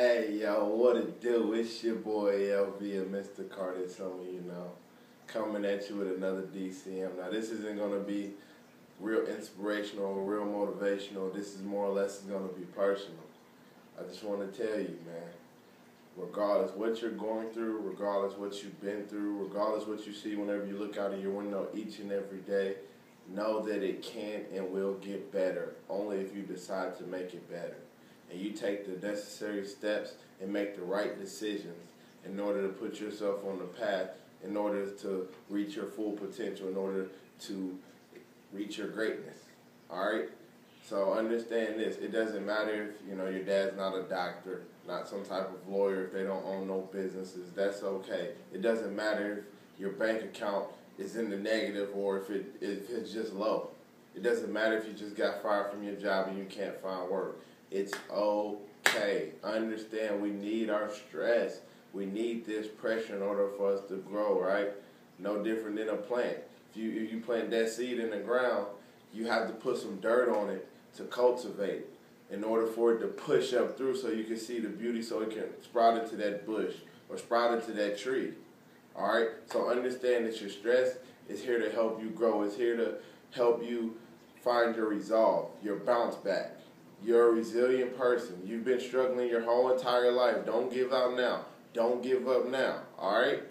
Hey, yo, what it do? It's your boy LV and Mr. Carter, some of you know, coming at you with another DCM. Now, this isn't going to be real inspirational, real motivational. This is more or less going to be personal. I just want to tell you, man, regardless what you're going through, regardless what you've been through, regardless what you see whenever you look out of your window each and every day, know that it can and will get better, only if you decide to make it better. And you take the necessary steps and make the right decisions in order to put yourself on the path, in order to reach your full potential, in order to reach your greatness. All right? So understand this. It doesn't matter if, your dad's not a doctor, not some type of lawyer, if they don't own no businesses. That's okay. It doesn't matter if your bank account is in the negative or if it's just low. It doesn't matter if you just got fired from your job and you can't find work. It's okay. Understand we need our stress. We need this pressure in order for us to grow, right? No different than a plant. If you plant that seed in the ground, you have to put some dirt on it to cultivate it in order for it to push up through so you can see the beauty so it can sprout into that bush or sprout into that tree. All right? So understand that your stress is here to help you grow. It's here to help you find your resolve, your bounce back. You're a resilient person. You've been struggling your whole entire life. Don't give out now. Don't give up now. All right?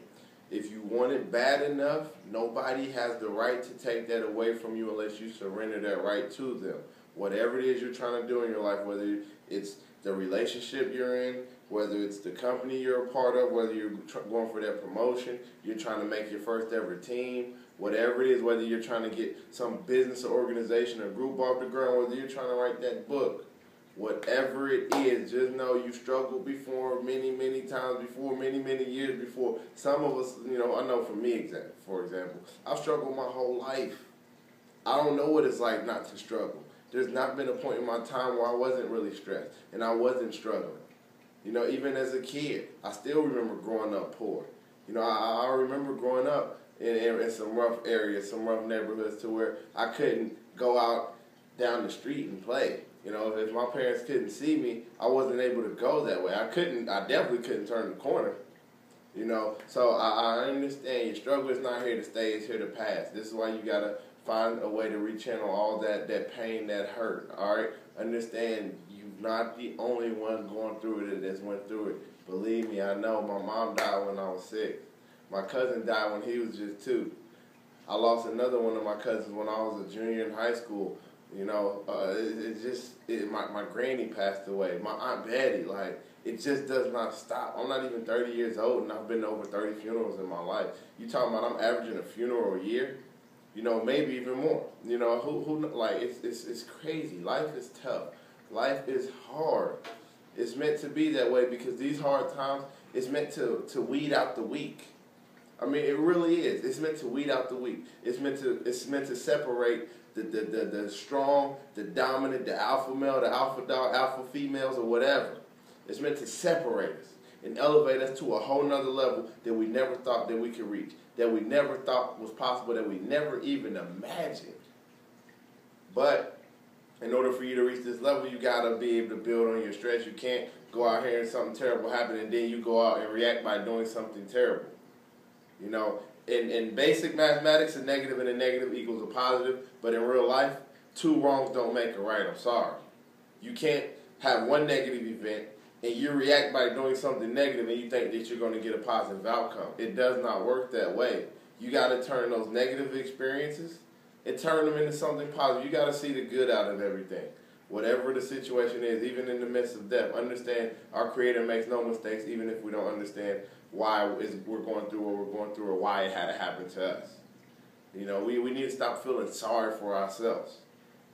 If you want it bad enough, nobody has the right to take that away from you unless you surrender that right to them. Whatever it is you're trying to do in your life, whether it's the relationship you're in, whether it's the company you're a part of, whether you're going for that promotion, you're trying to make your first ever team, whatever it is, whether you're trying to get some business or organization or group off the ground, whether you're trying to write that book, whatever it is, just know you struggled before many, many times before, many, many years before. Some of us, I know for me, for example, I've struggled my whole life. I don't know what it's like not to struggle. There's not been a point in my time where I wasn't really stressed and I wasn't struggling. Even as a kid, I still remember growing up poor. I remember growing up in some rough areas, some rough neighborhoods to where I couldn't go out down the street and play. If my parents couldn't see me, I wasn't able to go that way. I definitely couldn't turn the corner. So I understand your struggle is not here to stay, it's here to pass. This is why you got to find a way to rechannel all that pain, that hurt, all right? Understand you're not the only one going through it that's went through it. Believe me, I know. My mom died when I was 6. My cousin died when he was just 2. I lost another one of my cousins when I was a junior in high school. My granny passed away. My Aunt Betty, it just does not stop. I'm not even 30 years old, and I've been to over 30 funerals in my life. You talking about I'm averaging a funeral a year? Maybe even more. It's crazy. Life is tough. Life is hard. It's meant to be that way because these hard times, it's meant to weed out the weak. I mean, it really is. It's meant to weed out the weak. It's meant to separate the strong, the dominant, the alpha male, the alpha dog, alpha females, or whatever. It's meant to separate us and elevate us to a whole nother level that we never thought that we could reach, that we never thought was possible, that we never even imagined. But in order for you to reach this level, you got to be able to build on your stress. You can't go out here and something terrible happen and then you go out and react by doing something terrible. In basic mathematics, a negative and a negative equals a positive, but in real life, 2 wrongs don't make a right. I'm sorry. You can't have one negative event and you react by doing something negative and you think that you're going to get a positive outcome. It does not work that way. You got to turn those negative experiences and turn them into something positive. You got to see the good out of everything. Whatever the situation is, even in the midst of death, understand our Creator makes no mistakes, even if we don't understand why we're going through what we're going through or why it had to happen to us. We need to stop feeling sorry for ourselves.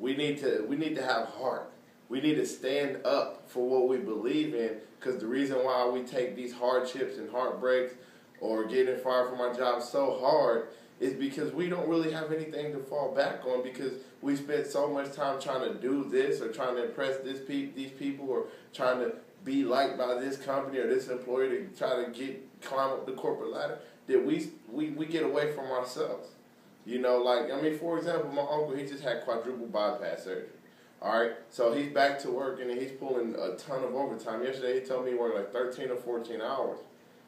We need to have heart. We need to stand up for what we believe in, because the reason why we take these hardships and heartbreaks or getting fired from our job so hard is because we don't really have anything to fall back on, because we spent so much time trying to do this or trying to impress these people or trying to be liked by this company or this employer to try to climb up the corporate ladder that we get away from ourselves. For example, my uncle, he just had quadruple bypass surgery. All right, so he's back to work and he's pulling a ton of overtime. Yesterday he told me he worked like 13 or 14 hours,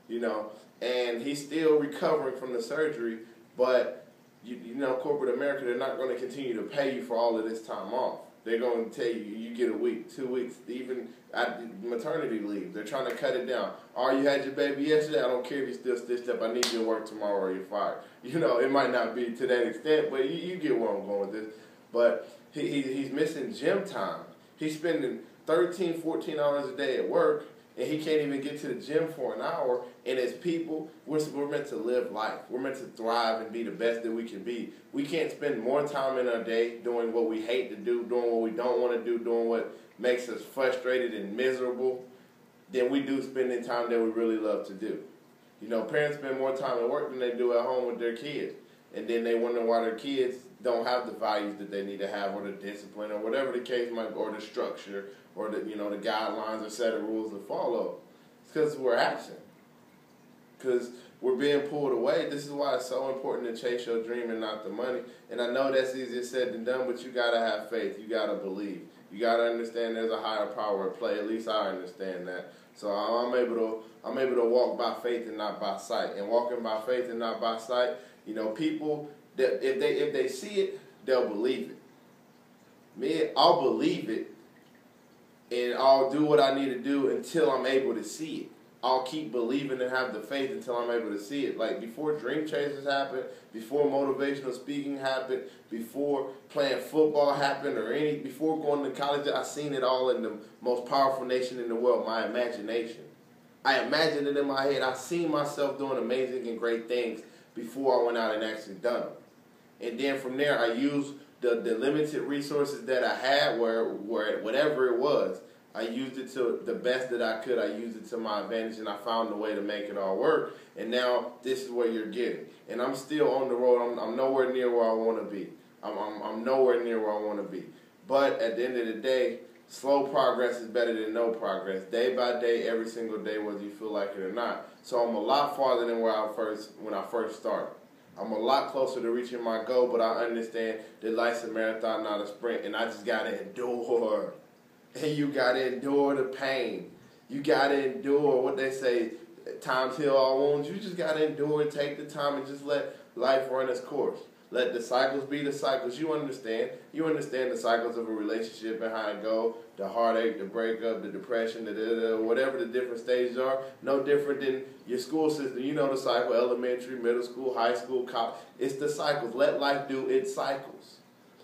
you know, and he's still recovering from the surgery. But you know, corporate America, they're not going to continue to pay you for all of this time off. They're going to tell you you get a week, 2 weeks, even at maternity leave. They're trying to cut it down. Or you had your baby yesterday. I don't care if you're still stitched up. I need you to work tomorrow or you're fired. You know, it might not be to that extent, but you get where I'm going with this. But he's missing gym time. He's spending 13, 14 hours a day at work, and he can't even get to the gym for an hour. And as people, we're meant to live life. We're meant to thrive and be the best that we can be. We can't spend more time in our day doing what we hate to do, doing what we don't want to do, doing what makes us frustrated and miserable than we do spending time that we really love to do. You know, parents spend more time at work than they do at home with their kids. And then they wonder why their kids don't have the values that they need to have, or the discipline, or whatever the case might be, or the structure, or the, you know, the guidelines or set of rules to follow. It's because we're absent. Because we're being pulled away. This is why it's so important to chase your dream and not the money. And I know that's easier said than done, but you got to have faith. You got to believe. You got to understand there's a higher power at play. At least I understand that. So I'm able to walk by faith and not by sight. And walking by faith and not by sight, you know, people, that if they see it, they'll believe it. Me, I'll believe it, and I'll do what I need to do until I'm able to see it. I'll keep believing and have the faith until I'm able to see it. Like before Dream Chasers happened, before motivational speaking happened, before playing football happened, before going to college, I seen it all in the most powerful nation in the world, my imagination. I imagined it in my head. I seen myself doing amazing and great things before I went out and actually done them. And then from there, I used the limited resources that I had, where whatever it was, I used it to the best that I could. I used it to my advantage, and I found a way to make it all work. And now this is what you're getting. And I'm still on the road. I'm nowhere near where I want to be. I'm nowhere near where I want to be. But at the end of the day, slow progress is better than no progress. Day by day, every single day, whether you feel like it or not. So I'm a lot farther than when I first started. I'm a lot closer to reaching my goal, but I understand that life's a marathon, not a sprint, and I just got to endure. And you got to endure the pain. You got to endure what they say, times heal all wounds. You just got to endure and take the time and just let life run its course. Let the cycles be the cycles. You understand. You understand the cycles of a relationship and how it go, the heartache, the breakup, the depression, whatever the different stages are. No different than your school system. You know the cycle, elementary, middle school, high school, college. It's the cycles. Let life do its cycles.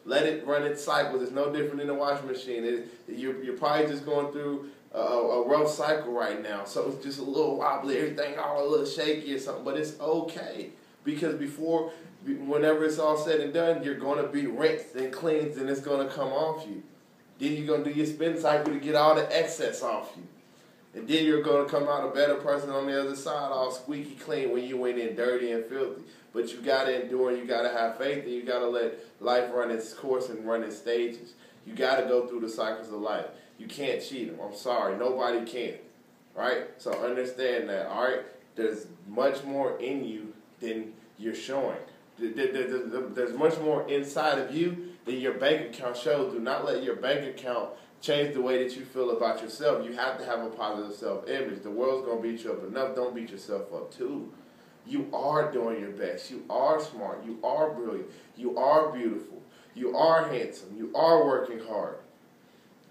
Let it run its cycles. It's no different than a washing machine. You're probably just going through a rough cycle right now. So it's just a little wobbly, everything all a little shaky or something. But it's okay. Because whenever it's all said and done, you're going to be rinsed and cleansed, and it's going to come off you. Then you're going to do your spin cycle to get all the excess off you. And then you're going to come out a better person on the other side, all squeaky clean when you went in dirty and filthy. But you got to endure, and you got to have faith, and you got to let life run its course and run its stages. You got to go through the cycles of life. You can't cheat them. I'm sorry. Nobody can. Right? So understand that, all right? There's much more in you than you're showing. There's much more inside of you than your bank account shows. Do not let your bank account change the way that you feel about yourself. You have to have a positive self-image. The world's going to beat you up enough. Don't beat yourself up too. You are doing your best. You are smart. You are brilliant. You are beautiful. You are handsome. You are working hard.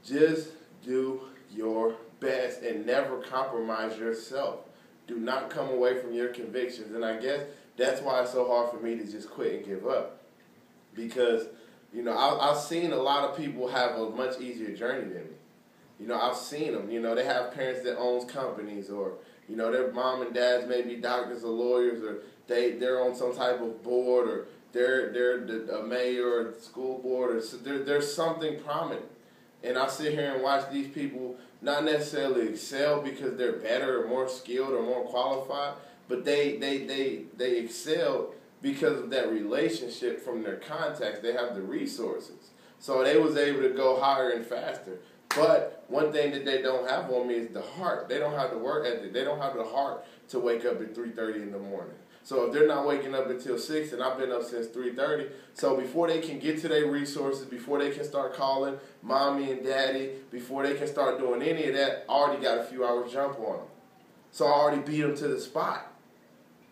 Just do your best and never compromise yourself. Do not come away from your convictions. And I guess that's why it's so hard for me to just quit and give up. Because, you know, I've seen a lot of people have a much easier journey than me. You know, I've seen them. You know, they have parents that owns companies, or, you know, their mom and dads may be doctors or lawyers, or they're on some type of board, or they're a mayor or school board, or so there's something prominent. And I sit here and watch these people not necessarily excel because they're better or more skilled or more qualified, but they excel because of that relationship from their contacts. They have the resources. So they was able to go higher and faster. But one thing that they don't have on me is the heart. They don't have the work ethic. They don't have the heart to wake up at 3:30 in the morning. So if they're not waking up until 6, and I've been up since 3:30, so before they can get to their resources, before they can start calling mommy and daddy, before they can start doing any of that, I already got a few hours jump on them. So I already beat them to the spot.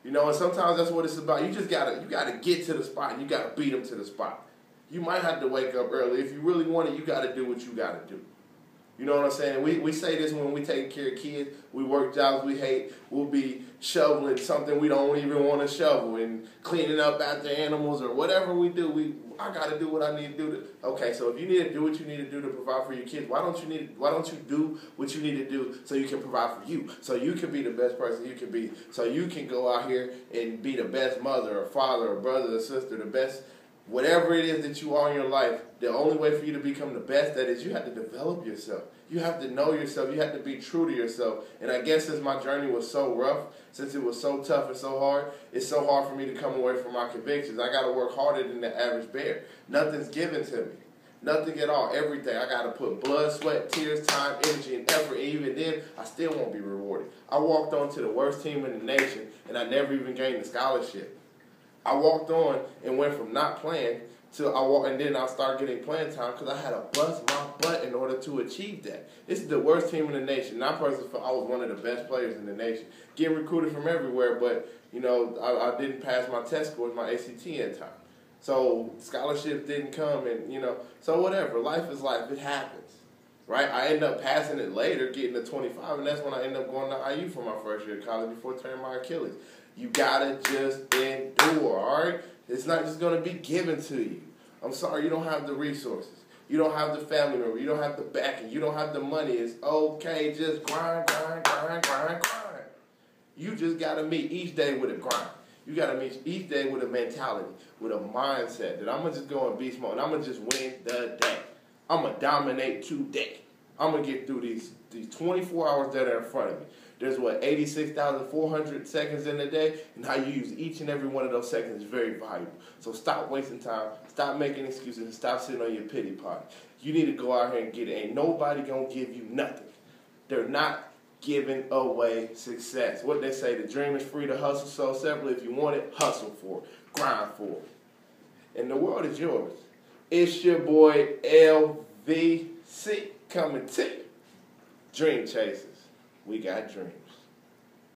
You know, and sometimes that's what it's about. You gotta get to the spot, and you gotta beat them to the spot. You might have to wake up early. If you really want it, you gotta do what you gotta do. You know what I'm saying? We say this when we take care of kids. We work jobs we hate. We'll be shoveling something we don't even want to shovel and cleaning up after animals or whatever we do. I got to do what I need to do. Okay, so if you need to do what you need to do to provide for your kids, why don't you do what you need to do so you can provide for you, so you can be the best person you can be, so you can go out here and be the best mother or father or brother or sister, the best. Whatever it is that you are in your life, the only way for you to become the best, that is, you have to develop yourself. You have to know yourself. You have to be true to yourself. And I guess since my journey was so rough, since it was so tough and so hard, it's so hard for me to come away from my convictions. I got to work harder than the average bear. Nothing's given to me. Nothing at all. Everything. I got to put blood, sweat, tears, time, energy, and effort. And even then, I still won't be rewarded. I walked on to the worst team in the nation, and I never even gained the scholarship. I walked on and went from not playing and then I started getting playing time because I had to bust my butt in order to achieve that. This is the worst team in the nation. I was one of the best players in the nation, getting recruited from everywhere, but I didn't pass my test scores, my ACT in time. So scholarships didn't come, and so whatever. Life is life. It happens, right? I ended up passing it later, getting to 25, and that's when I ended up going to IU for my first year of college before tearing my Achilles. You gotta just endure, all right? It's not just gonna be given to you. I'm sorry, you don't have the resources. You don't have the family member. You don't have the backing. You don't have the money. It's okay, just grind. You just gotta meet each day with a grind. You gotta meet each day with a mentality, with a mindset that I'm gonna just go in beast mode and I'm gonna just win the day. I'm gonna dominate today. I'm gonna get through these 24 hours that are in front of me. There's 86,400 seconds in a day, and how you use each and every one of those seconds is very valuable. So stop wasting time, stop making excuses, and stop sitting on your pity party. You need to go out here and get it. Ain't nobody gonna give you nothing. They're not giving away success. What they say, the dream is free to hustle so separately. If you want it, hustle for it, grind for it. And the world is yours. It's your boy LVC coming to you. Dream Chasers. We got dreams.